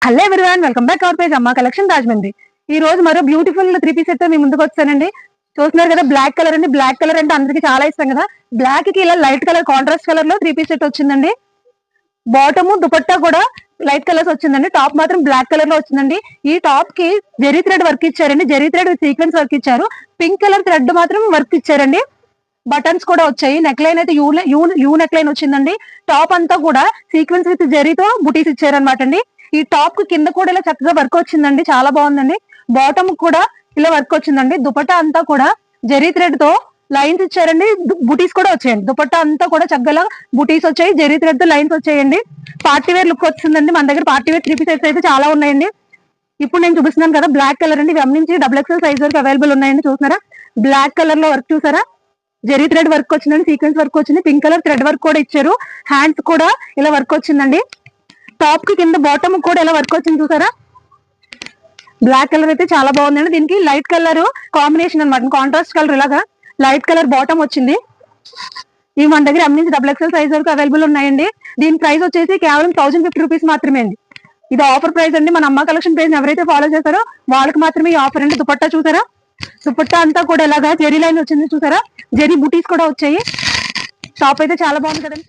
Hello everyone, welcome back our page అమ్మా collection Rajahmundry. ఈ రోజు మరో బ్యూటిఫుల్ 3 పీస్ సెట్ తో మీ ముందుకు వచ్చానండి. చూస్తున్నారు కదా, బ్లాక్ కలర్ అండి. బ్లాక్ కలర్ అంటే అందరికి చాలా ఇష్టం కదా. బ్లాక్ కి ఇలా లైట్ కలర్ కాంట్రాస్ట్ కలర్ లో 3 పీస్ సెట్ వచ్చిందండి. బాటమ్ దుపట్టా కూడా లైట్ కలర్స్ వచ్చిందండి. టాప్ మాత్రం బ్లాక్ కలర్ లో వచ్చిందండి. ఈ టాప్ కి జెరీ థ్రెడ్ వర్క్ ఇచ్చారండి. జెరీ థ్రెడ్ సీక్వెన్స్ వర్క్ ఇచ్చారు. పింక్ కలర్ థ్రెడ్ మాత్రం వర్క్ ఇచ్చారండి. బటన్స్ కూడా వచ్చాయి. నెక్ లైన్ అయితే యూ నెక్ లైన్ వచ్చిందండి. టాప్ అంతా కూడా సీక్వెన్స్ విత్ జెరీతో బుటీస్ ఇచ్చారనమాట అండి. ఈ టాప్ కి కింద కూడా ఇలా చక్కగా వర్క్ వచ్చిందండి. చాలా బాగుందండి. బాటమ్ కూడా ఇలా వర్క్ వచ్చిందండి. దుపట్టా అంతా కూడా జెరీ థ్రెడ్ తో లైన్స్ ఇచ్చారండి. బుటీస్ కూడా వచ్చాయండి. దుపట్టా అంతా కూడా చక్కగా బుటీస్ వచ్చాయి. జెరీ థ్రెడ్ తో లైన్స్ వచ్చాయండి. పార్టీ వేర్ లుక్ వచ్చిందండి. మన దగ్గర పార్టీ వేర్ 3 పీస్ సెట్స్ అయితే చాలా ఉన్నాయండి. ఇప్పుడు నేను చూపిస్తున్నాను కదా, బ్లాక్ కలర్ అండి. ఇవి నుంచి XXL సైజ్ వరకు అవైలబుల్ ఉన్నాయండి. చూస్తున్నారా, బ్లాక్ కలర్ లో వర్క్ చూసారా, జెరీ థ్రెడ్ వర్క్ వచ్చిందండి. సీక్వెన్స్ వర్క్ వచ్చింది. పింక్ కలర్ థ్రెడ్ వర్క్ కూడా ఇచ్చారు. హ్యాండ్స్ కూడా ఇలా వర్క్ వచ్చిందండి. టాప్ కి కింద బాటమ్ కూడా ఇలా వర్క్ వచ్చింది చూసారా. బ్లాక్ కలర్ అయితే చాలా బాగుందండి. దీనికి లైట్ కలర్ కాంబినేషన్ అనమాట, కాంట్రాస్ట్ కలర్ ఇలాగా లైట్ కలర్ బాటమ్ వచ్చింది. ఇవి మన దగ్గర నుంచి XXL సైజ్ వరకు అవైలబుల్ ఉన్నాయండి. దీని ప్రైస్ వచ్చేసి కేవలం 1050 రూపీస్ మాత్రమే అండి. ఇది ఆఫర్ ప్రైస్ అండి. మన అమ్మ కలెక్షన్ పేజ్ ఎవరైతే ఫాలో చేస్తారో వాళ్ళకి మాత్రమే ఈ ఆఫర్ అండి. దుపట్టా చూసారా, దుపట్టా అంతా కూడా ఇలాగా జెరీ లైన్ వచ్చింది చూసారా. జెరీ బుటీస్ కూడా వచ్చాయి. టాప్ అయితే చాలా బాగుంది కదండి.